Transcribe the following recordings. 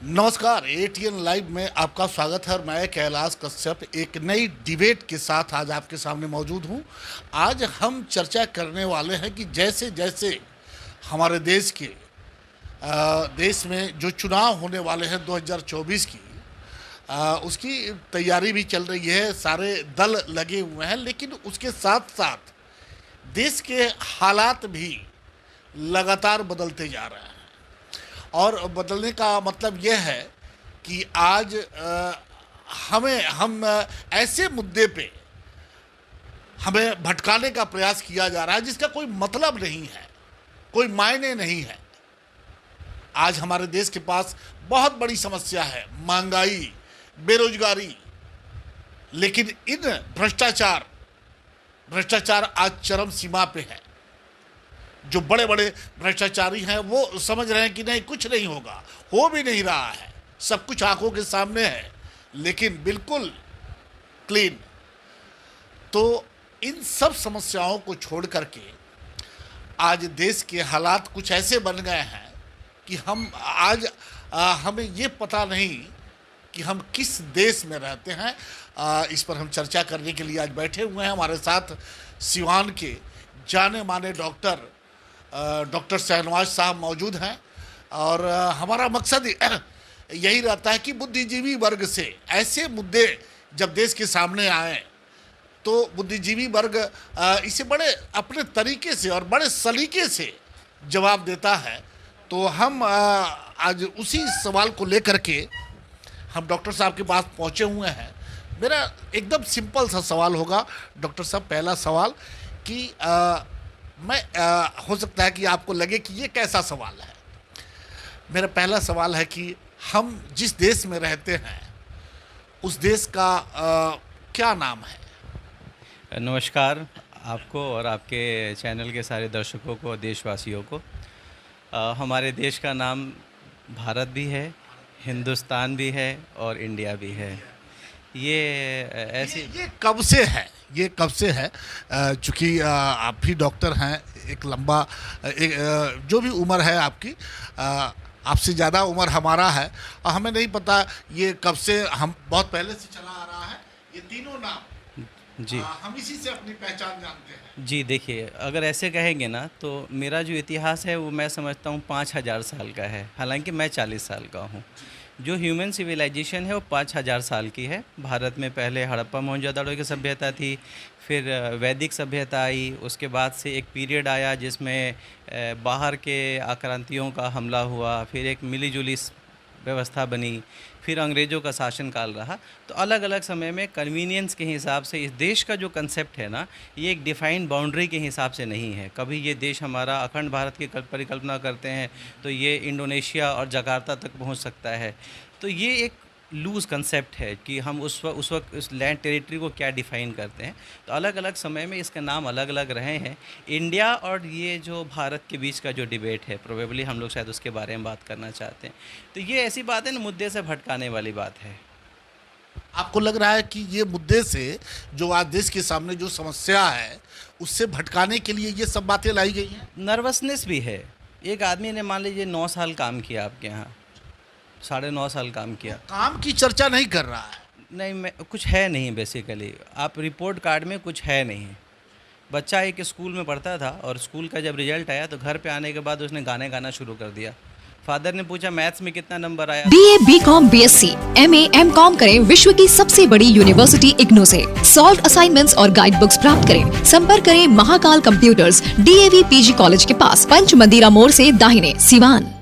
नमस्कार, ATN live में आपका स्वागत है और मैं कैलाश कश्यप एक नई डिबेट के साथ आज आपके सामने मौजूद हूं। आज हम चर्चा करने वाले हैं कि जैसे जैसे हमारे देश में जो चुनाव होने वाले हैं 2024 की, उसकी तैयारी भी चल रही है, सारे दल लगे हुए हैं, लेकिन उसके साथ साथ देश के हालात भी लगातार बदलते जा रहे हैं। और बदलने का मतलब यह है कि आज हम ऐसे मुद्दे पे हमें भटकाने का प्रयास किया जा रहा है जिसका कोई मतलब नहीं है, कोई मायने नहीं है। आज हमारे देश के पास बहुत बड़ी समस्या है, महंगाई, बेरोजगारी, लेकिन इन भ्रष्टाचार आज चरम सीमा पे है। जो बड़े बड़े भ्रष्टाचारी हैं वो समझ रहे हैं कि नहीं, कुछ नहीं होगा, हो भी नहीं रहा है, सब कुछ आंखों के सामने है, लेकिन बिल्कुल क्लीन। तो इन सब समस्याओं को छोड़ करके आज देश के हालात कुछ ऐसे बन गए हैं कि हमें ये पता नहीं कि हम किस देश में रहते हैं। इस पर हम चर्चा करने के लिए आज बैठे हुए हैं। हमारे साथ सिवान के जाने माने डॉक्टर शहनवाज साहब मौजूद हैं और हमारा मकसद यही रहता है कि बुद्धिजीवी वर्ग से ऐसे मुद्दे जब देश के सामने आए तो बुद्धिजीवी वर्ग इसे बड़े अपने तरीके से और बड़े सलीके से जवाब देता है। तो हम आज उसी सवाल को लेकर के हम डॉक्टर साहब के पास पहुंचे हुए हैं। मेरा एकदम सिंपल सा सवाल होगा डॉक्टर साहब। पहला सवाल कि हो सकता है कि आपको लगे कि ये कैसा सवाल है। मेरा पहला सवाल है कि हम जिस देश में रहते हैं उस देश का क्या नाम है? नमस्कार आपको और आपके चैनल के सारे दर्शकों को, देशवासियों को। हमारे देश का नाम भारत भी है, हिंदुस्तान भी है और इंडिया भी है। ये कब से है? ये कब से है? चूँकि आप भी डॉक्टर हैं, एक लंबा जो भी उम्र है आपकी, आपसे ज़्यादा उम्र हमारा है और हमें नहीं पता ये कब से, हम बहुत पहले से चला आ रहा है ये तीनों नाम। जी हम इसी से अपनी पहचान जानते हैं। जी, देखिए, अगर ऐसे कहेंगे ना तो मेरा जो इतिहास है वो मैं समझता हूँ 5000 साल का है, हालांकि मैं 40 साल का हूँ। जो ह्यूमन सिविलाइजेशन है वो 5000 साल की है। भारत में पहले हड़प्पा मोहनजोदड़ो की सभ्यता थी, फिर वैदिक सभ्यता आई, उसके बाद से एक पीरियड आया जिसमें बाहर के आक्रांतियों का हमला हुआ, फिर एक मिली जुली व्यवस्था बनी, फिर अंग्रेज़ों का शासनकाल रहा। तो अलग अलग समय में कन्वीनियंस के हिसाब से इस देश का जो कंसेप्ट है ना, ये एक डिफ़ाइंड बाउंड्री के हिसाब से नहीं है। कभी ये देश हमारा अखंड भारत की परिकल्पना करते हैं तो ये इंडोनेशिया और जकार्ता तक पहुंच सकता है। तो ये एक लूज़ कंसेप्ट है कि हम उस वक्त उस लैंड टेरिटरी को क्या डिफ़ाइन करते हैं। तो अलग अलग समय में इसके नाम अलग अलग रहे हैं। इंडिया और ये जो भारत के बीच का जो डिबेट है, प्रोबेबली हम लोग शायद उसके बारे में बात करना चाहते हैं। तो ये ऐसी बात है ना, मुद्दे से भटकाने वाली बात है। आपको लग रहा है कि ये मुद्दे से, जो आज देश के सामने जो समस्या है, उससे भटकाने के लिए ये सब बातें लाई गई हैं? नर्वसनेस भी है। एक आदमी ने मान लीजिए 9 साल काम किया आपके यहाँ, 9.5 साल काम किया, काम की चर्चा नहीं कर रहा है। नहीं, मैं कुछ है नहीं। बेसिकली आप रिपोर्ट कार्ड में कुछ है नहीं। बच्चा एक स्कूल में पढ़ता था और स्कूल का जब रिजल्ट आया तो घर पे आने के बाद उसने गाने गाना शुरू कर दिया। फादर ने पूछा मैथ्स में कितना नंबर आया। BA, BCom, BSc, MA, MCom करें विश्व की सबसे बड़ी यूनिवर्सिटी इग्नू से। सॉल्व असाइनमेंट्स और गाइड बुक्स प्राप्त करें। संपर्क करें Mahakal computers, DAV PG college के पास, पंच मंदिरा मोड़ से दाहिने, Siwan.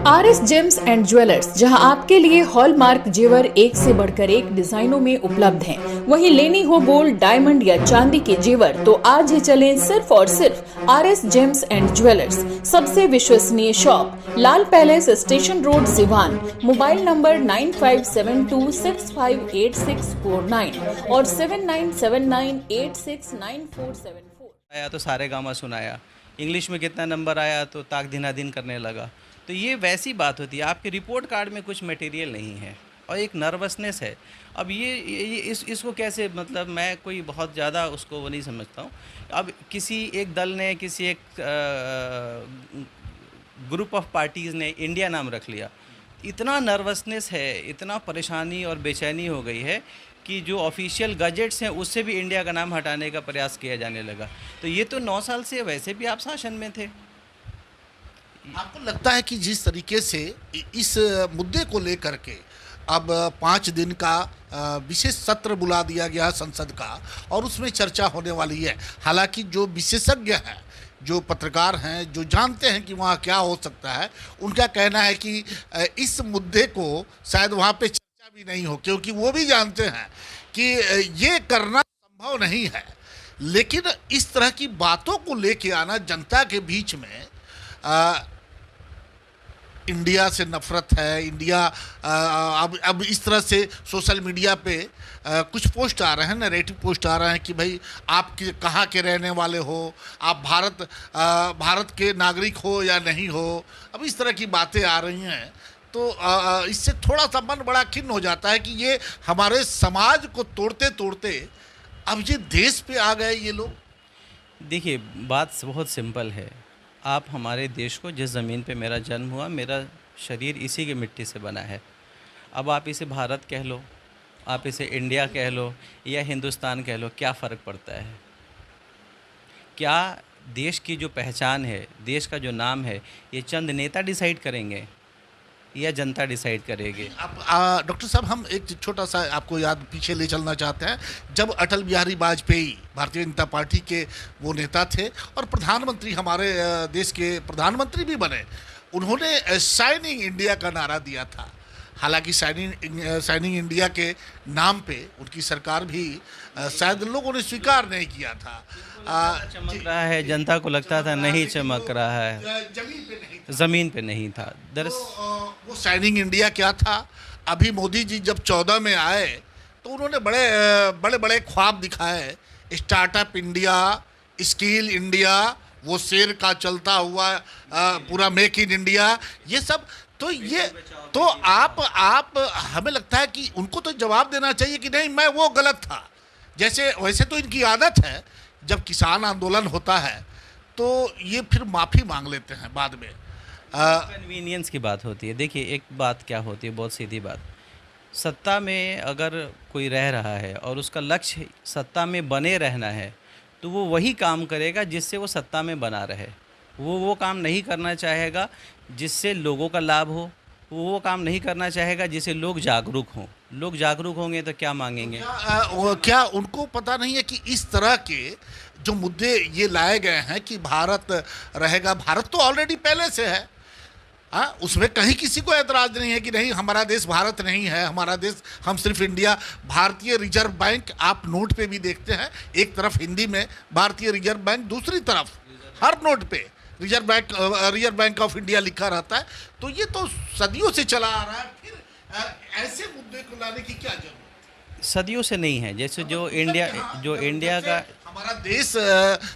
RS James and jewellers, जहां आपके लिए हॉलमार्क जेवर एक से बढ़कर एक डिजाइनों में उपलब्ध हैं। वहीं लेनी हो गोल्ड, डायमंड या चांदी के जेवर तो आज ही चलें सिर्फ और सिर्फ RS जेम्स एंड ज्वेलर्स। सबसे विश्वसनीय shop, Lal palace, station road, Siwan. Mobile number 9572658649 और 7979869474। आया तो सारे गामा सुनाया। इंग्लिश में कितना नंबर आया तो ताक दिना दिन करने लगा। तो ये वैसी बात होती है, आपके रिपोर्ट कार्ड में कुछ मटेरियल नहीं है और एक नर्वसनेस है। अब इसको कैसे, मतलब मैं कोई बहुत ज़्यादा उसको वो नहीं समझता हूँ। अब किसी एक दल ने, किसी एक ग्रुप ऑफ पार्टीज़ ने इंडिया नाम रख लिया। इतना नर्वसनेस है, इतना परेशानी और बेचैनी हो गई है कि जो ऑफिशियल गजेट्स हैं उससे भी इंडिया का नाम हटाने का प्रयास किया जाने लगा। तो ये तो 9 साल से वैसे भी आप शासन में थे। आपको लगता है कि जिस तरीके से इस मुद्दे को लेकर के अब 5 दिन का विशेष सत्र बुला दिया गया संसद का और उसमें चर्चा होने वाली है, हालांकि जो विशेषज्ञ हैं, जो पत्रकार हैं, जो जानते हैं कि वहाँ क्या हो सकता है, उनका कहना है कि इस मुद्दे को शायद वहाँ पे चर्चा भी नहीं हो, क्योंकि वो भी जानते हैं कि ये करना संभव नहीं है। लेकिन इस तरह की बातों को लेके आना जनता के बीच में, इंडिया से नफरत है, इंडिया अब इस तरह से सोशल मीडिया पे कुछ पोस्ट आ रहे हैं, नैरेटिव पोस्ट आ रहे हैं कि भाई आप कहाँ के रहने वाले हो, आप भारत के नागरिक हो या नहीं हो। अब इस तरह की बातें आ रही हैं, तो इससे थोड़ा सा मन बड़ा खिन्न हो जाता है कि ये हमारे समाज को तोड़ते तोड़ते अब ये देश पे आ गए ये लोग। देखिए, बात बहुत सिंपल है। आप हमारे देश को, जिस ज़मीन पे मेरा जन्म हुआ, मेरा शरीर इसी की मिट्टी से बना है। अब आप इसे भारत कह लो, आप इसे इंडिया कह लो या हिंदुस्तान कह लो, क्या फ़र्क पड़ता है? क्या देश की जो पहचान है, देश का जो नाम है, ये चंद नेता डिसाइड करेंगे या जनता डिसाइड करेगी? अब डॉक्टर साहब, हम एक छोटा सा आपको याद पीछे ले चलना चाहते हैं। जब अटल बिहारी वाजपेयी भारतीय जनता पार्टी के वो नेता थे और प्रधानमंत्री, हमारे देश के प्रधानमंत्री भी बने, उन्होंने शाइनिंग इंडिया का नारा दिया था। हालांकि शाइनिंग इंडिया के नाम पे उनकी सरकार भी शायद लोगों ने स्वीकार नहीं किया था। चमक रहा है, जनता को लगता था नहीं चमक रहा है, ज़मीन पे नहीं था। वो शाइनिंग इंडिया क्या था? अभी मोदी जी जब 14 में आए तो उन्होंने बड़े बड़े ख्वाब दिखाए, स्टार्टअप इंडिया, स्किल इंडिया, वो शेर का चलता हुआ पूरा मेक इन इंडिया, ये सब। तो आप हमें लगता है कि उनको तो जवाब देना चाहिए कि नहीं, मैं वो गलत था। वैसे तो इनकी आदत है, जब किसान आंदोलन होता है तो ये फिर माफ़ी मांग लेते हैं बाद में। कन्वीनियंस की बात होती है। देखिए, एक बात क्या होती है, बहुत सीधी बात, सत्ता में अगर कोई रह रहा है और उसका लक्ष्य सत्ता में बने रहना है, तो वो वही काम करेगा जिससे वो सत्ता में बना रहे। वो काम नहीं करना चाहेगा जिससे लोगों का लाभ हो, वो काम नहीं करना चाहेगा जिससे लोग जागरूक हों। लोग जागरूक होंगे तो क्या मांगेंगे? क्या उनको पता नहीं है कि इस तरह के जो मुद्दे ये लाए गए हैं कि भारत रहेगा, भारत तो ऑलरेडी पहले से है, उसमें कहीं किसी को एतराज़ नहीं है कि नहीं हमारा देश भारत नहीं है, हमारा देश, हम सिर्फ इंडिया। भारतीय रिजर्व बैंक आप नोट पे भी देखते हैं, एक तरफ हिंदी में भारतीय रिजर्व बैंक, दूसरी तरफ हर नोट पे रिजर्व बैंक ऑफ इंडिया लिखा रहता है। तो ये तो सदियों से चला आ रहा है, फिर ऐसे मुद्दे को लाने की क्या जरूरत? सदियों से नहीं है। जैसे जो इंडिया का हमारा देश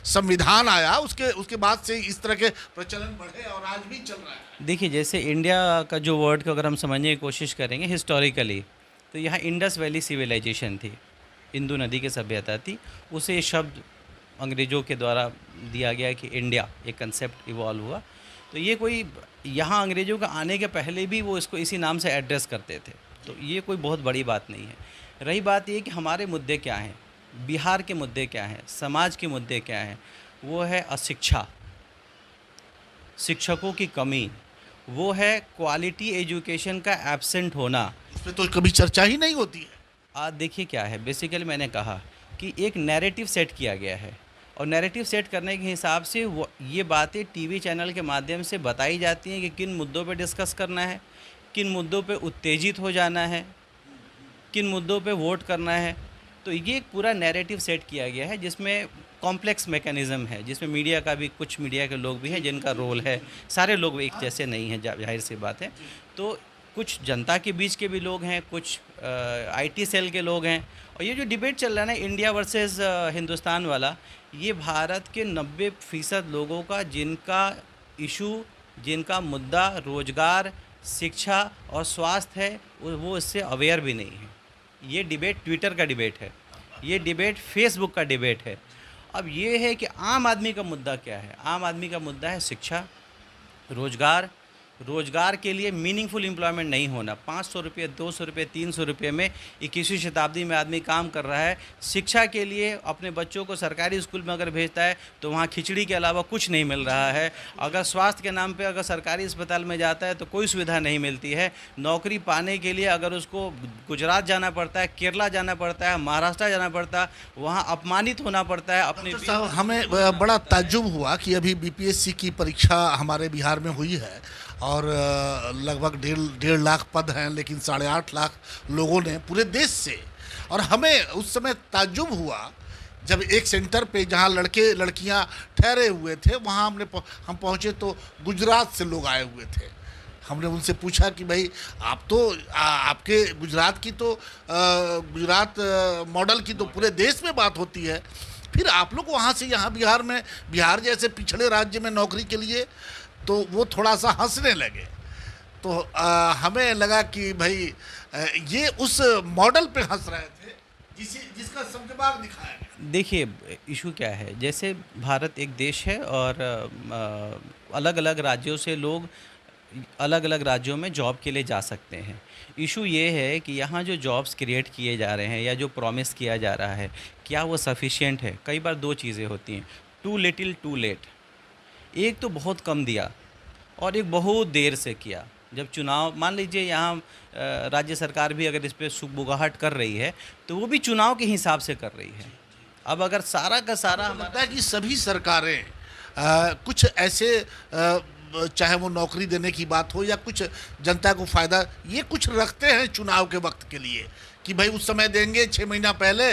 संविधान आया, उसके बाद से इस तरह के प्रचलन बढ़े और आज भी चल रहा है। देखिए, जैसे इंडिया का जो वर्ड को अगर हम समझने की कोशिश करेंगे हिस्टोरिकली, तो यहाँ इंडस वैली सिविलाइजेशन थी, इंदु नदी की सभ्यता थी। उसे ये शब्द अंग्रेज़ों के द्वारा दिया गया कि इंडिया, एक कंसेप्ट इवॉल्व हुआ। तो ये कोई, यहाँ अंग्रेज़ों के आने के पहले भी वो इसको इसी नाम से एड्रेस करते थे। तो ये कोई बहुत बड़ी बात नहीं है। रही बात ये कि हमारे मुद्दे क्या हैं, बिहार के मुद्दे क्या हैं, समाज के मुद्दे क्या हैं, वो है अशिक्षा, शिक्षकों की कमी, वो है क्वालिटी एजुकेशन का एब्सेंट होना। इस पर तो कभी चर्चा ही नहीं होती है। आज देखिए क्या है, बेसिकली मैंने कहा कि एक नैरेटिव सेट किया गया है और नैरेटिव सेट करने के हिसाब से ये बातें टीवी चैनल के माध्यम से बताई जाती हैं कि किन मुद्दों पे डिस्कस करना है, किन मुद्दों पे उत्तेजित हो जाना है, किन मुद्दों पे वोट करना है। तो ये एक पूरा नैरेटिव सेट किया गया है जिसमें कॉम्प्लेक्स मैकेनिज़्म है, जिसमें मीडिया का भी, कुछ मीडिया के लोग भी हैं जिनका रोल है, सारे लोग एक जैसे नहीं हैं, जाहिर सी बात है। तो कुछ जनता के बीच के भी लोग हैं, कुछ आईटी सेल के लोग हैं। और ये जो डिबेट चल रहा है ना, इंडिया वर्सेस हिंदुस्तान वाला, ये भारत के 90% लोगों का, जिनका इशू, जिनका मुद्दा रोज़गार, शिक्षा और स्वास्थ्य है, वो इससे अवेयर भी नहीं है। ये डिबेट ट्विटर का डिबेट है, ये डिबेट फेसबुक का डिबेट है। अब ये है कि आम आदमी का मुद्दा क्या है? आम आदमी का मुद्दा है शिक्षा, रोज़गार, रोजगार के लिए मीनिंगफुल एम्प्लॉयमेंट नहीं होना। 500 रुपये, 200 रुपये, 300 रुपये में 21वीं शताब्दी में आदमी काम कर रहा है। शिक्षा के लिए अपने बच्चों को सरकारी स्कूल में अगर भेजता है तो वहाँ खिचड़ी के अलावा कुछ नहीं मिल रहा है। अगर स्वास्थ्य के नाम पे अगर सरकारी अस्पताल में जाता है तो कोई सुविधा नहीं मिलती है। नौकरी पाने के लिए अगर उसको गुजरात जाना पड़ता है, केरला जाना पड़ता है, महाराष्ट्र जाना पड़ता है, वहाँ अपमानित होना पड़ता है। अपने डॉक्टर साहब, हमें बड़ा ताज्जुब हुआ कि अभी बीपीएससी की परीक्षा हमारे बिहार में हुई है और लगभग 1.5 लाख पद हैं, लेकिन 8.5 लाख लोगों ने पूरे देश से। और हमें उस समय ताज्जुब हुआ जब एक सेंटर पे जहाँ लड़के लड़कियाँ ठहरे हुए थे, वहाँ हम पहुँचे तो गुजरात से लोग आए हुए थे। हमने उनसे पूछा कि भाई आप तो आपके गुजरात की तो गुजरात मॉडल की तो पूरे देश में बात होती है, फिर आप लोग वहाँ से यहाँ बिहार जैसे पिछड़े राज्य में नौकरी के लिए, तो वो थोड़ा सा हंसने लगे। तो हमें लगा कि भाई ये उस मॉडल पे हंस रहे थे जिसका सब दिमाग दिखाया गया। देखिए इशू क्या है, जैसे भारत एक देश है और अलग अलग राज्यों से लोग अलग अलग राज्यों में जॉब के लिए जा सकते हैं। इशू ये है कि यहाँ जो जॉब्स क्रिएट किए जा रहे हैं या जो प्रॉमिस किया जा रहा है, क्या वो सफिशिएंट है? कई बार दो चीज़ें होती हैं, टू लिटिल टू लेट। एक तो बहुत कम दिया और एक बहुत देर से किया। जब चुनाव, मान लीजिए यहाँ राज्य सरकार भी अगर इस पर सुगबुगाहट कर रही है तो वो भी चुनाव के हिसाब से कर रही है। अब अगर सारा का सारा लगता है कि सभी सरकारें कुछ ऐसे चाहे वो नौकरी देने की बात हो या कुछ जनता को फ़ायदा, ये कुछ रखते हैं चुनाव के वक्त के लिए कि भाई उस समय देंगे 6 महीना पहले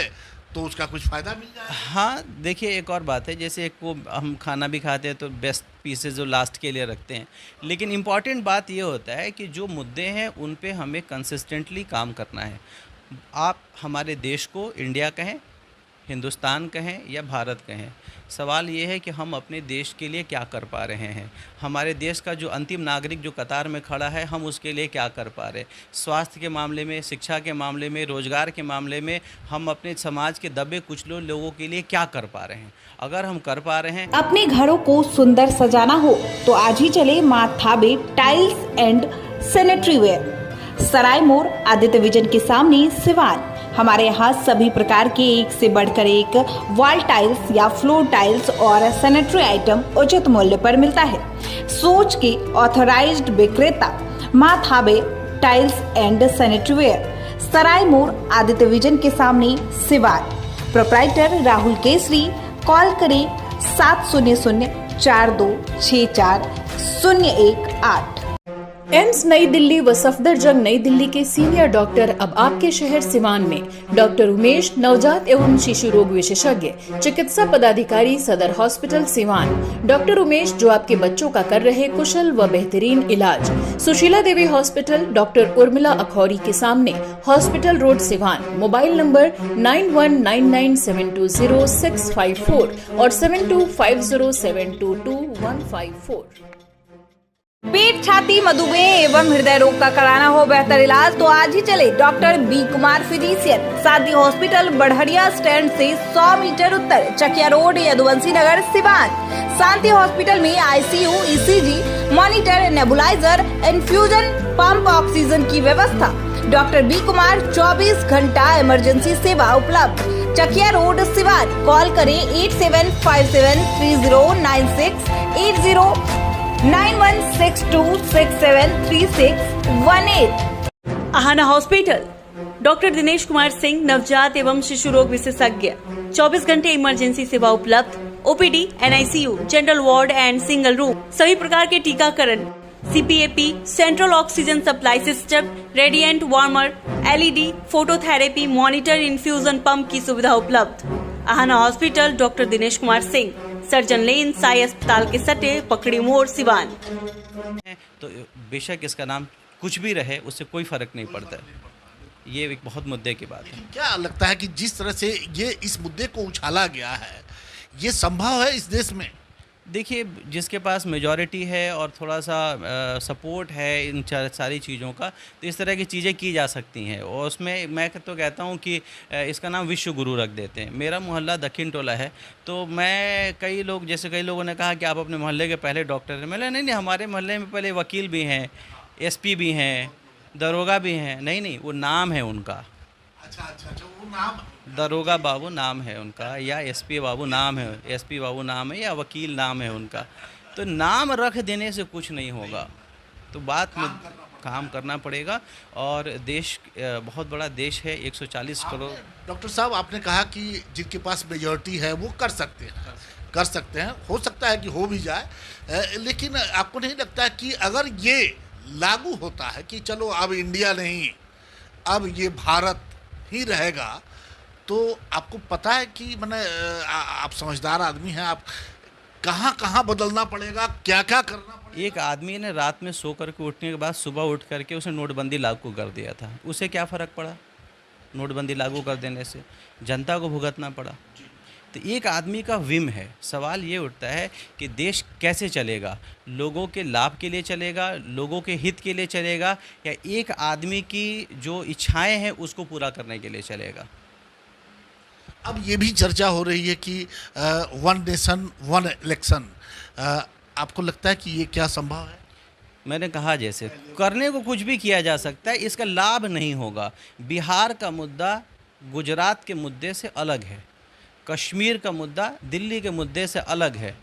तो उसका कुछ फ़ायदा मिल जाए। हाँ देखिए, एक और बात है, जैसे एक वो हम खाना भी खाते हैं तो बेस्ट पीसेस जो लास्ट के लिए रखते हैं, लेकिन इम्पॉर्टेंट बात ये होता है कि जो मुद्दे हैं उन पे हमें कंसिस्टेंटली काम करना है। आप हमारे देश को इंडिया कहें, हिंदुस्तान कहें या भारत कहें, सवाल ये है कि हम अपने देश के लिए क्या कर पा रहे हैं। हमारे देश का जो अंतिम नागरिक जो कतार में खड़ा है, हम उसके लिए क्या कर पा रहे हैं। स्वास्थ्य के मामले में, शिक्षा के मामले में, रोज़गार के मामले में हम अपने समाज के दबे कुचले लोगों के लिए क्या कर पा रहे हैं। अगर हम कर पा रहे हैं। अपने घरों को सुंदर सजाना हो तो आज ही चले माँ थाबे टाइल्स एंड सैनिटरी वेयर, सराय मोड़ आदित्य विजन के सामने, सिवान। हमारे यहाँ सभी प्रकार के एक से बढ़कर एक वॉल टाइल्स या फ्लोर टाइल्स और सैनिटरी आइटम उचित मूल्य पर मिलता है। सोच के ऑथराइज्ड विक्रेता माँ थाबे टाइल्स एंड सैनिटरी वेयर, सराय मोड़ आदित्य विजन के सामने, सिवान। प्रोप्राइटर राहुल केसरी। कॉल करें 700-4264-018। एम्स नई दिल्ली व सफदरजंग नई दिल्ली के सीनियर डॉक्टर अब आपके शहर सिवान में। डॉक्टर उमेश, नवजात एवं शिशु रोग विशेषज्ञ, चिकित्सा पदाधिकारी, सदर हॉस्पिटल सिवान। डॉक्टर उमेश जो आपके बच्चों का कर रहे कुशल व बेहतरीन इलाज। सुशीला देवी हॉस्पिटल, डॉक्टर उर्मिला अखौरी के सामने, hospital road Siwan. Mobile number 9199720654 और 7250722154। पेट, छाती, मधुमेह एवं हृदय रोग का कराना हो बेहतर इलाज तो आज ही चले डॉक्टर बी कुमार फिजिशियन, शांति हॉस्पिटल, बढ़हरिया स्टैंड से 100 मीटर उत्तर, चकिया रोड, यदुवंशी नगर, सिवान। शांति हॉस्पिटल में ICU, ECG, monitor, nebuliser, infusion pump, oxygen की व्यवस्था। डॉक्टर बी कुमार 24 घंटा इमरजेंसी सेवा उपलब्ध, चकिया रोड, सिवान। कॉल करें 8757309680 9162673618। आहाना हॉस्पिटल, डॉक्टर दिनेश कुमार सिंह, नवजात एवं शिशु रोग विशेषज्ञ, 24 घंटे इमरजेंसी सेवा उपलब्ध, OPD, NICU, general ward and single room, सभी प्रकार के टीकाकरण, CPAP, central oxygen supply system, radiant warmer, LED, phototherapy, monitor, infusion pump की सुविधा उपलब्ध। Aahana hospital, doctor Dinesh Kumar Singh, surgeon lane, Sai अस्पताल के सटे, पकड़ी मोड़, सिवान। तो बेशक इसका नाम कुछ भी रहे, उससे कोई फर्क नहीं पड़ता। ये एक बहुत मुद्दे की बात है। क्या लगता है कि जिस तरह से ये इस मुद्दे को उछाला गया है, ये संभव है इस देश में? देखिए, जिसके पास मेजॉरिटी है और थोड़ा सा सपोर्ट है इन सारी चीज़ों का, तो इस तरह की चीज़ें की जा सकती हैं। और उसमें मैं तो कहता हूँ कि इसका नाम विश्व गुरु रख देते हैं। मेरा मोहल्ला दक्षिण टोला है, तो मैं कई लोगों ने कहा कि आप अपने मोहल्ले के पहले डॉक्टर हैं। मैंने नहीं, हमारे मोहल्ले में पहले वकील भी हैं, एसपी भी हैं, दरोगा भी हैं। नहीं, वो नाम है उनका। अच्छा, वो नाम दरोगा बाबू नाम है उनका, या एसपी बाबू नाम है, एसपी बाबू नाम है, या वकील नाम है उनका। तो नाम रख देने से कुछ नहीं होगा, तो बात में काम करना पड़ेगा। और देश बहुत बड़ा देश है, 140 करोड़। डॉक्टर साहब, आपने कहा कि जिनके पास मेजॉरिटी है वो कर सकते हैं, हो सकता है कि हो भी जाए, लेकिन आपको नहीं लगता कि अगर ये लागू होता है कि चलो अब इंडिया नहीं, अब ये भारत ही रहेगा, तो आपको पता है कि मैंने आप समझदार आदमी हैं, आप कहाँ बदलना पड़ेगा, क्या करना पड़ेगा? एक आदमी ने रात में सो करके उठने के बाद सुबह उठ करके उसे नोटबंदी लागू कर दिया था, उसे क्या फ़र्क पड़ा? नोटबंदी लागू कर देने से जनता को भुगतना पड़ा। तो एक आदमी का विम है। सवाल ये उठता है कि देश कैसे चलेगा, लोगों के लाभ के लिए चलेगा, लोगों के हित के लिए चलेगा, या एक आदमी की जो इच्छाएं हैं उसको पूरा करने के लिए चलेगा। अब ये भी चर्चा हो रही है कि वन नेशन वन इलेक्शन, आपको लगता है कि ये क्या संभव है? मैंने कहा जैसे करने को कुछ भी किया जा सकता है, इसका लाभ नहीं होगा। बिहार का मुद्दा गुजरात के मुद्दे से अलग है, कश्मीर का मुद्दा दिल्ली के मुद्दे से अलग है,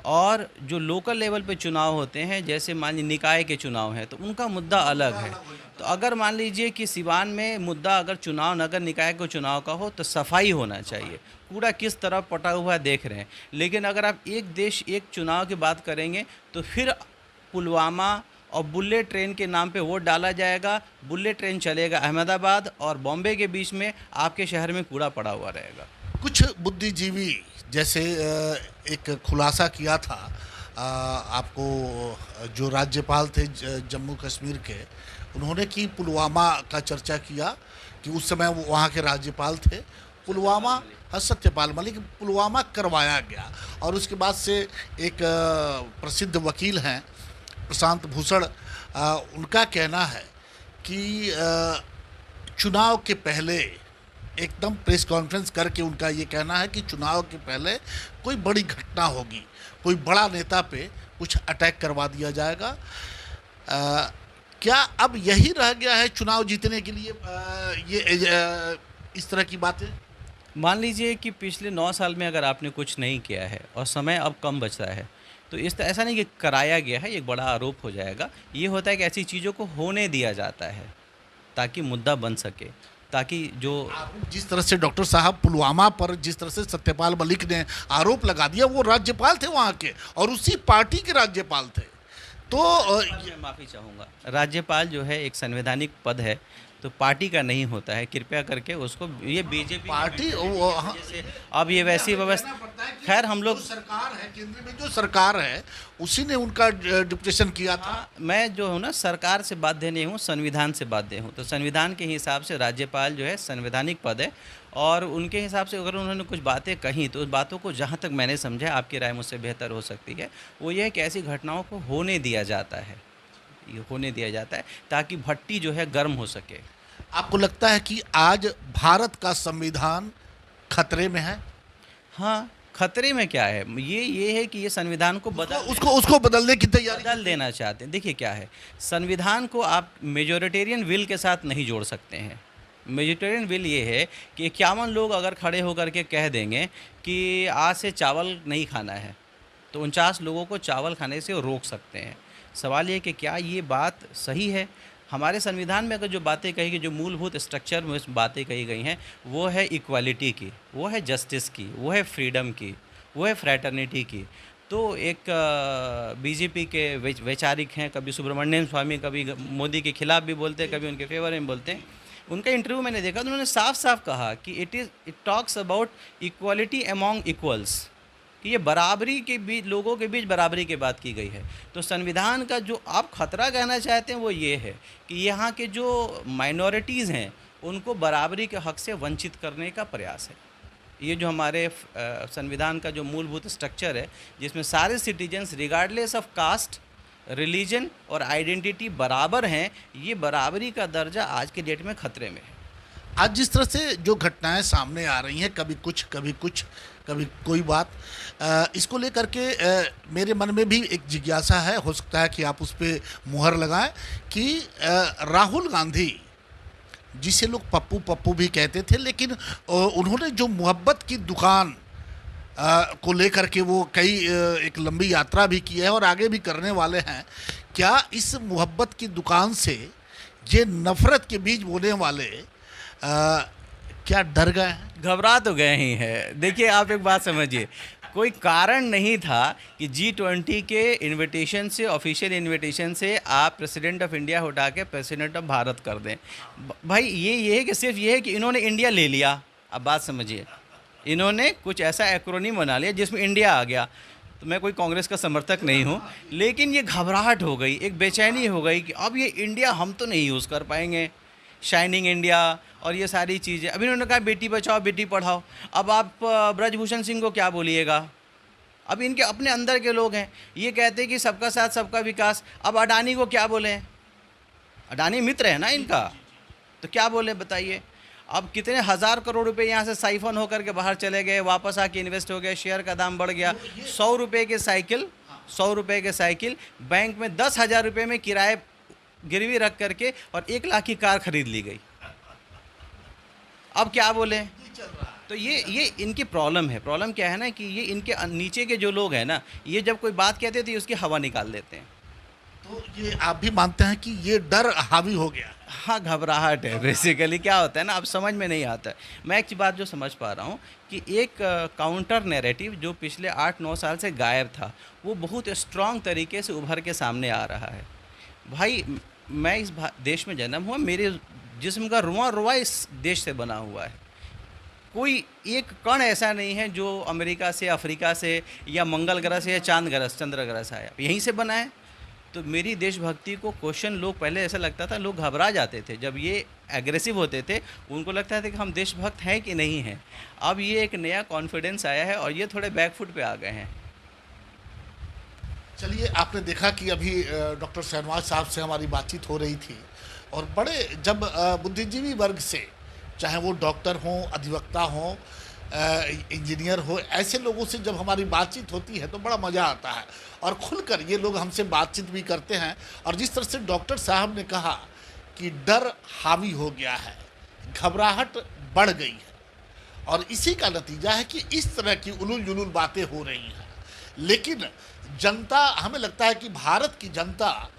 और जो लोकल लेवल पे चुनाव होते हैं, जैसे मान लीजिए निकाय के चुनाव हैं, तो उनका मुद्दा अलग है। तो अगर मान लीजिए कि सिवान में मुद्दा अगर चुनाव नगर निकाय को चुनाव का हो, तो सफाई होना चाहिए। कूड़ा किस तरफ पटा हुआ है देख रहे हैं। लेकिन अगर आप एक देश एक चुनाव की बात करेंगे, तो फिर पुलवामा और बुलेट ट्रेन के नाम पे वोट डाला जाएगा। बुलेट ट्रेन चलेगा अहमदाबाद और बॉम्बे के बीच में, आपके शहर में कूड़ा पड़ा हुआ रहेगा। कुछ बुद्धिजीवी जैसे एक खुलासा किया था, आपको जो राज्यपाल थे जम्मू कश्मीर के, उन्होंने कि पुलवामा का चर्चा किया कि उस समय वो वहाँ के राज्यपाल थे, पुलवामा, सत्यपाल मलिक, पुलवामा करवाया गया। और उसके बाद से एक प्रसिद्ध वकील हैं प्रशांत भूषण, उनका कहना है कि चुनाव के पहले एकदम प्रेस कॉन्फ्रेंस करके उनका ये कहना है कि चुनाव के पहले कोई बड़ी घटना होगी, कोई बड़ा नेता पे कुछ अटैक करवा दिया जाएगा। क्या अब यही रह गया है चुनाव जीतने के लिए, इस तरह की बातें? मान लीजिए कि पिछले 9 साल में अगर आपने कुछ नहीं किया है और समय अब कम बचा है, तो ऐसा नहीं कि कराया गया है, एक बड़ा आरोप हो जाएगा। ये होता है कि ऐसी चीज़ों को होने दिया जाता है ताकि मुद्दा बन सके, ताकि जो जिस तरह से डॉक्टर साहब पुलवामा पर जिस तरह से सत्यपाल मलिक ने आरोप लगा दिया, वो राज्यपाल थे वहाँ के और उसी पार्टी के राज्यपाल थे। तो मैं माफ़ी चाहूँगा, राज्यपाल जो है एक संवैधानिक पद है, तो पार्टी का नहीं होता है। कृपया करके उसको, ये बीजेपी पार्टी जैसे अब ये वैसी व्यवस्था, खैर हम लोग सरकार है, केंद्र में जो सरकार है उसी ने उनका डिप्यूटेशन किया था। मैं जो हूँ ना, सरकार से बाध्य नहीं हूँ, संविधान से बाध्य हूँ। तो संविधान के हिसाब से राज्यपाल जो है संवैधानिक पद है, और उनके हिसाब से अगर उन्होंने कुछ बातें कही, तो उस बातों को जहाँ तक मैंने समझा, आपकी राय मुझसे बेहतर हो सकती है, वो ये है कि ऐसी घटनाओं को होने दिया जाता है, ये होने दिया जाता है ताकि भट्टी जो है गर्म हो सके। आपको लगता है कि आज भारत का संविधान खतरे में है? हाँ, खतरे में क्या है, ये है कि ये संविधान को उसको बदलने की तैयारी बदल देना चाहते हैं। देखिए क्या है, संविधान को आप मेजॉरिटेरियन विल के साथ नहीं जोड़ सकते हैं। मेजॉरिटेरियन विल ये है कि 51 लोग अगर खड़े होकर के कह देंगे कि आज से चावल नहीं खाना है, तो 49 लोगों को चावल खाने से रोक सकते हैं। सवाल ये कि क्या ये बात सही है? हमारे संविधान में अगर जो बातें कही गई, जो मूलभूत स्ट्रक्चर में बातें कही गई हैं, वो है इक्वालिटी की, वो है जस्टिस की, वो है फ्रीडम की, वो है फ्रैटर्निटी की। तो एक बीजेपी के वैचारिक हैं, कभी सुब्रमण्यम स्वामी, कभी मोदी के खिलाफ भी बोलते हैं, कभी उनके फेवर में बोलते हैं। उनका इंटरव्यू मैंने देखा, तो उन्होंने साफ साफ कहा कि it talks about equality among equals, कि ये बराबरी के बीच, लोगों के बीच बराबरी की बात की गई है। तो संविधान का जो आप खतरा कहना चाहते हैं वो ये है कि यहाँ के जो माइनॉरिटीज़ हैं उनको बराबरी के हक से वंचित करने का प्रयास है। ये जो हमारे संविधान का जो मूलभूत स्ट्रक्चर है, जिसमें सारे citizens regardless of caste, religion और आइडेंटिटी बराबर हैं, ये बराबरी का दर्जा आज के डेट में खतरे में है। आज जिस तरह से जो घटनाएं सामने आ रही हैं, कभी कुछ कभी कोई बात, इसको लेकर के मेरे मन में भी एक जिज्ञासा है, हो सकता है कि आप उस पर मुहर लगाएं कि राहुल गांधी, जिसे लोग पप्पू पप्पू भी कहते थे, लेकिन उन्होंने जो मोहब्बत की दुकान को लेकर के वो कई एक लंबी यात्रा भी की है और आगे भी करने वाले हैं, क्या इस मोहब्बत की दुकान से ये नफ़रत के बीज बोने वाले क्या डर गए हैं? घबरा तो गए ही हैं। देखिए, आप एक बात समझिए, कोई कारण नहीं था कि G20 के इनविटेशन से, ऑफिशियल इनविटेशन से आप प्रेसिडेंट ऑफ इंडिया हटा के प्रेसिडेंट ऑफ भारत कर दें। भाई ये है कि सिर्फ ये है कि इन्होंने इंडिया ले लिया। अब बात समझिए, इन्होंने कुछ ऐसा एक्रोनिम बना लिया जिसमें इंडिया आ गया। तो मैं कोई कांग्रेस का समर्थक नहीं हूँ, लेकिन ये घबराहट हो गई, एक बेचैनी हो गई कि अब ये इंडिया हम तो नहीं यूज़ कर पाएंगे, शाइनिंग इंडिया और ये सारी चीज़ें। अभी उन्होंने कहा बेटी बचाओ बेटी पढ़ाओ। अब आप ब्रजभूषण सिंह को क्या बोलिएगा? अब इनके अपने अंदर के लोग हैं, ये कहते हैं कि सबका साथ सबका विकास। अब अडानी को क्या बोले? अडानी मित्र है ना इनका, तो क्या बोले बताइए? अब कितने हज़ार करोड़ रुपए यहाँ से साइफन होकर के बाहर चले गए, वापस आके इन्वेस्ट हो गए, शेयर का दाम बढ़ गया। 100 रुपये के साइकिल बैंक में 10,000 रुपये में किराए गिरवी रख करके और 1 लाख की कार खरीद ली गई। अब क्या बोले? तो ये इनकी प्रॉब्लम है। प्रॉब्लम क्या है ना कि ये इनके नीचे के जो लोग हैं ना, ये जब कोई बात कहते थे उसकी हवा निकाल देते हैं। तो ये आप भी मानते हैं कि ये डर हावी हो गया? हाँ, घबराहट है बेसिकली। क्या होता है ना, अब समझ में नहीं आता है। मैं एक बात जो समझ पा रहा हूँ कि एक काउंटर नैरेटिव जो पिछले 8-9 साल से गायब था, वो बहुत स्ट्रॉन्ग तरीके से उभर के सामने आ रहा है। भाई, मैं इस देश में जन्म हुआ, मेरे जिस्म का रुआ रुआ इस देश से बना हुआ है। कोई एक कण ऐसा नहीं है जो अमेरिका से, अफ्रीका से या मंगल ग्रह से या चंद्र ग्रह से आया, यहीं से बना है। तो मेरी देशभक्ति को क्वेश्चन लोग पहले ऐसा लगता था, लोग घबरा जाते थे जब ये एग्रेसिव होते थे, उनको लगता था कि हम देशभक्त हैं कि नहीं हैं। अब ये एक नया कॉन्फिडेंस आया है और ये थोड़े बैकफुट पे आ गए हैं। चलिए, आपने देखा कि अभी डॉक्टर शहनवाज साहब से हमारी बातचीत हो रही थी और बड़े जब बुद्धिजीवी वर्ग से, चाहे वो डॉक्टर हों, अधिवक्ता हों, इंजीनियर हो, ऐसे लोगों से जब हमारी बातचीत होती है तो बड़ा मज़ा आता है और खुलकर ये लोग हमसे बातचीत भी करते हैं। और जिस तरह से डॉक्टर साहब ने कहा कि डर हावी हो गया है, घबराहट बढ़ गई है, और इसी का नतीजा है कि इस तरह की उलूल जुलूल बातें हो रही हैं। लेकिन जनता, हमें लगता है कि भारत की जनता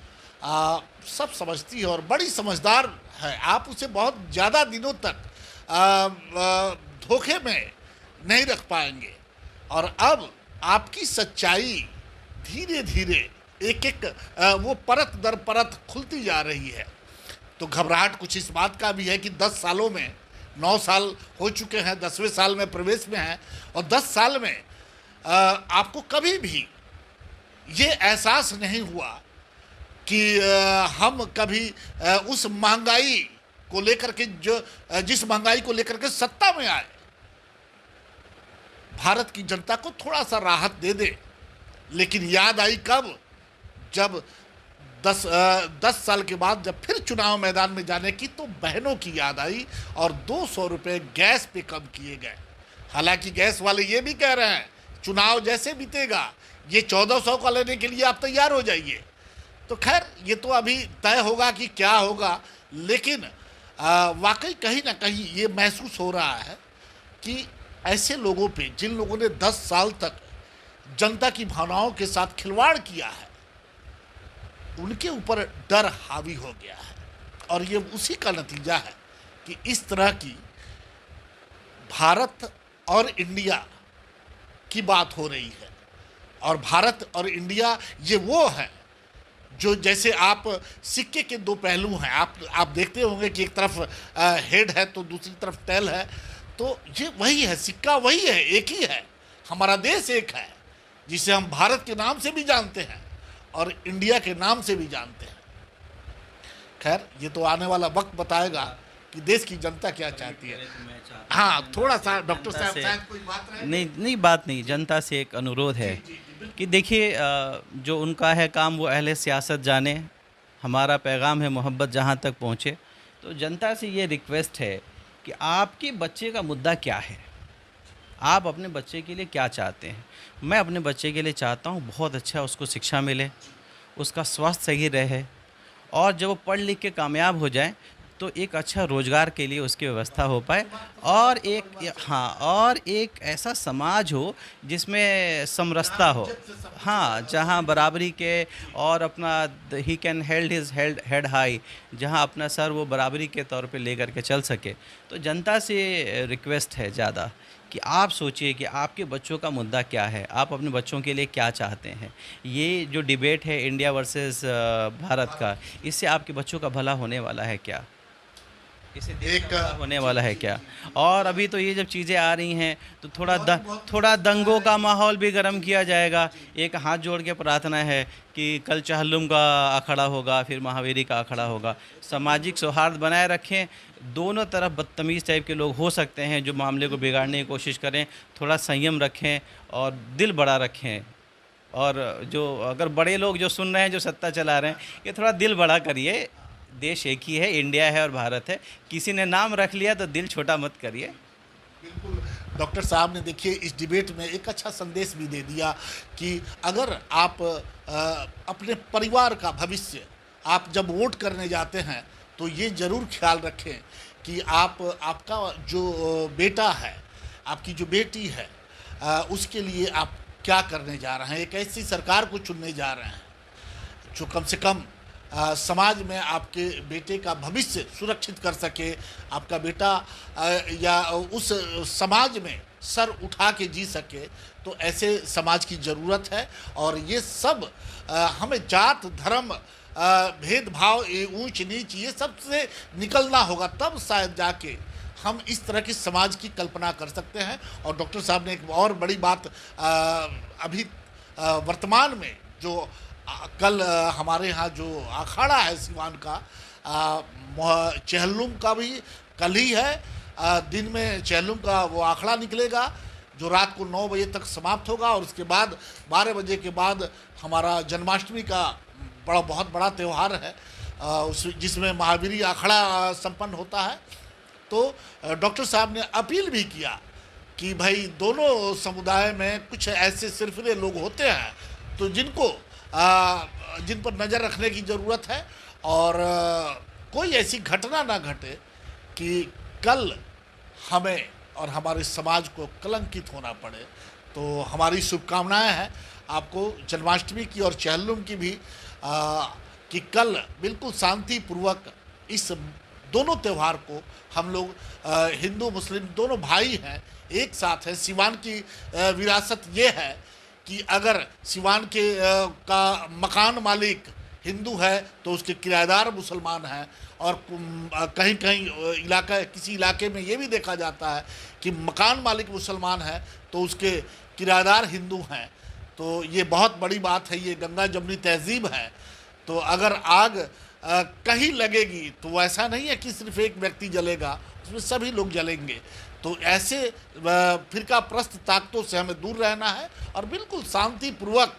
सब समझती है और बड़ी समझदार है। आप उसे बहुत ज़्यादा दिनों तक धोखे में नहीं रख पाएंगे। और अब आपकी सच्चाई धीरे धीरे एक एक वो परत दर परत खुलती जा रही है। तो घबराहट कुछ इस बात का भी है कि 10 सालों में 9 साल हो चुके हैं, 10वें साल में प्रवेश में हैं, और 10 साल में आपको कभी भी ये एहसास नहीं हुआ कि हम कभी उस महंगाई को लेकर के, जिस महंगाई को लेकर के सत्ता में आए, भारत की जनता को थोड़ा सा राहत दे दे। लेकिन याद आई कब? जब 10 साल के बाद जब फिर चुनाव मैदान में जाने की, तो बहनों की याद आई और 200 रुपये गैस पे कम किए गए। हालांकि गैस वाले ये भी कह रहे हैं चुनाव जैसे बीतेगा ये 1400 का लेने के लिए आप तैयार हो जाइए। तो खैर, ये तो अभी तय होगा कि क्या होगा। लेकिन वाकई कहीं ना कहीं ये महसूस हो रहा है कि ऐसे लोगों पे, जिन लोगों ने 10 साल तक जनता की भावनाओं के साथ खिलवाड़ किया है, उनके ऊपर डर हावी हो गया है। और ये उसी का नतीजा है कि इस तरह की भारत और इंडिया की बात हो रही है। और भारत और इंडिया ये वो है जो, जैसे आप सिक्के के 2 पहलू हैं। आप देखते होंगे कि एक तरफ हेड है तो दूसरी तरफ टेल है। तो ये वही है, सिक्का वही है, एक ही है। हमारा देश एक है, जिसे हम भारत के नाम से भी जानते हैं और इंडिया के नाम से भी जानते हैं। खैर, ये तो आने वाला वक्त बताएगा कि देश की जनता क्या चाहती है। हाँ, थोड़ा सा डॉक्टर साहब शायद कोई बात रहे। नहीं बात नहीं, जनता से एक अनुरोध है कि देखिए जो उनका है काम वो अहले सियासत जाने, हमारा पैगाम है मोहब्बत जहाँ तक पहुँचे। तो जनता से ये रिक्वेस्ट है कि आपके बच्चे का मुद्दा क्या है, आप अपने बच्चे के लिए क्या चाहते हैं। मैं अपने बच्चे के लिए चाहता हूँ बहुत अच्छा उसको शिक्षा मिले, उसका स्वास्थ्य सही रहे, और जब वो पढ़ लिख के कामयाब हो जाए तो एक अच्छा रोज़गार के लिए उसकी व्यवस्था हो पाए, और एक ऐसा समाज हो जिसमें समरसता हो, हाँ, जहाँ बराबरी के और अपना he can held his head high, जहाँ अपना सर वो बराबरी के तौर पे लेकर के चल सके। तो जनता से रिक्वेस्ट है ज़्यादा कि आप सोचिए कि आपके बच्चों का मुद्दा क्या है, आप अपने बच्चों के लिए क्या चाहते हैं। ये जो डिबेट है इंडिया वर्सेस भारत का, इससे आपके बच्चों का भला होने वाला है क्या, इससे देश का भला होने वाला है क्या। और अभी तो ये जब चीज़ें आ रही हैं तो थोड़ा दंगों का माहौल भी गर्म किया जाएगा। एक हाथ जोड़ के प्रार्थना है कि कल चहलुम का अखाड़ा होगा, फिर महावीरी का अखाड़ा होगा। सामाजिक सौहार्द बनाए रखें, दोनों तरफ बदतमीज़ टाइप के लोग हो सकते हैं जो मामले को बिगाड़ने की कोशिश करें, थोड़ा संयम रखें और दिल बड़ा रखें। और जो अगर बड़े लोग जो सुन रहे हैं, जो सत्ता चला रहे हैं, ये थोड़ा दिल बड़ा करिए। देश एक ही है, इंडिया है और भारत है। किसी ने नाम रख लिया तो दिल छोटा मत करिए। बिल्कुल, डॉक्टर साहब ने देखिए इस डिबेट में एक अच्छा संदेश भी दे दिया कि अगर आप अपने परिवार का भविष्य आप जब वोट करने जाते हैं तो ये ज़रूर ख्याल रखें कि आपका जो बेटा है, आपकी जो बेटी है, उसके लिए आप क्या करने जा रहे हैं। एक ऐसी सरकार को चुनने जा रहे हैं जो कम से कम समाज में आपके बेटे का भविष्य सुरक्षित कर सके, आपका बेटा या उस समाज में सर उठा के जी सके। तो ऐसे समाज की ज़रूरत है, और ये सब हमें जात धर्म भेदभाव, ऊंच नीच, ये सब से निकलना होगा, तब शायद जाके हम इस तरह की समाज की कल्पना कर सकते हैं। और डॉक्टर साहब ने एक और बड़ी बात अभी वर्तमान में जो कल हमारे यहाँ जो अखाड़ा है सिवान का, चहलुम का भी कल ही है। दिन में चहलुम का वो अखाड़ा निकलेगा जो रात को 9 बजे तक समाप्त होगा, और उसके बाद 12 बजे के बाद हमारा जन्माष्टमी का बहुत बड़ा त्यौहार है, जिसमें महावीरी अखाड़ा संपन्न होता है। तो डॉक्टर साहब ने अपील भी किया कि भाई दोनों समुदाय में कुछ ऐसे सिरफिरे लोग होते हैं तो जिन पर नज़र रखने की ज़रूरत है, और कोई ऐसी घटना ना घटे कि कल हमें और हमारे समाज को कलंकित होना पड़े। तो हमारी शुभकामनाएं हैं आपको जन्माष्टमी की और चहलुम की भी, कि कल बिल्कुल शांतिपूर्वक इस दोनों त्यौहार को हम लोग हिंदू मुस्लिम दोनों भाई हैं, एक साथ हैं। सिवान की विरासत ये है कि अगर सिवान के का मकान मालिक हिंदू है तो उसके किराएदार मुसलमान हैं, और कहीं किसी इलाके में ये भी देखा जाता है कि मकान मालिक मुसलमान है तो उसके किराएदार हिंदू हैं। तो ये बहुत बड़ी बात है, ये गंगा जमनी तहजीब है। तो अगर आग कहीं लगेगी तो ऐसा नहीं है कि सिर्फ एक व्यक्ति जलेगा, उसमें सभी लोग जलेंगे। तो ऐसे फिरका प्रस्त ताकतों से हमें दूर रहना है, और बिल्कुल शांतिपूर्वक,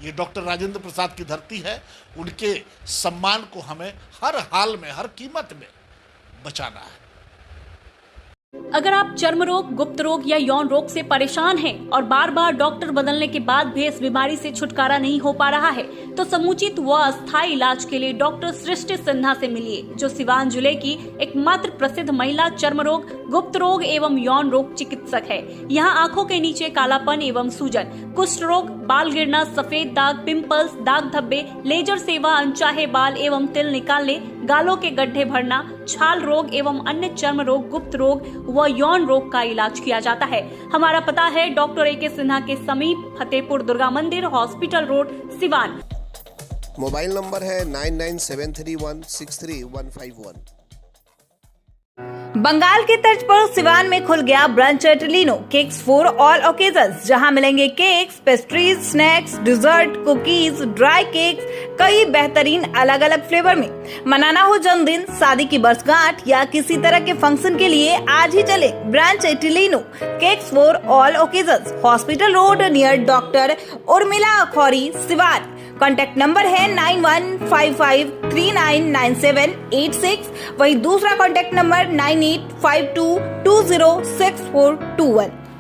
ये डॉक्टर राजेंद्र प्रसाद की धरती है, उनके सम्मान को हमें हर हाल में, हर कीमत में बचाना है। अगर आप चर्म रोग, गुप्त रोग या यौन रोग से परेशान हैं और बार बार डॉक्टर बदलने के बाद भी इस बीमारी से छुटकारा नहीं हो पा रहा है, तो समुचित व अस्थायी इलाज के लिए डॉक्टर सृष्टि सिन्हा से मिलिए, जो सिवान जिले की एकमात्र प्रसिद्ध महिला चर्म रोग, गुप्त रोग एवं यौन रोग चिकित्सक है। यहाँ आंखों के नीचे कालापन एवं सूजन, कुष्ठ रोग, बाल गिरना, सफेद दाग, पिंपल्स, दाग धब्बे, लेजर सेवा, अनचाहे बाल एवं तिल निकालने, गालों के गड्ढे भरना, छाल रोग एवं अन्य चर्म रोग, गुप्त रोग व यौन रोग का इलाज किया जाता है। हमारा पता है डॉक्टर ए के सिन्हा के समीप, फतेहपुर दुर्गा मंदिर, hospital road, Siwan. Mobile number है 9973163151। बंगाल के तर्ज पर सिवान में खुल गया branch Italino cakes for all occasions, जहां मिलेंगे cakes, pastries, snacks, dessert, cookies, dry cakes, कई बेहतरीन अलग अलग फ्लेवर में। मनाना हो जन्मदिन, शादी की वर्षगांठ या किसी तरह के फंक्शन के लिए आज ही चले branch Italino cakes for all occasions, hospital road near doctor Urmila Khauri, Siwan. Contact number है 9155399786। वही दूसरा कॉन्टैक्ट नंबर 9852206421।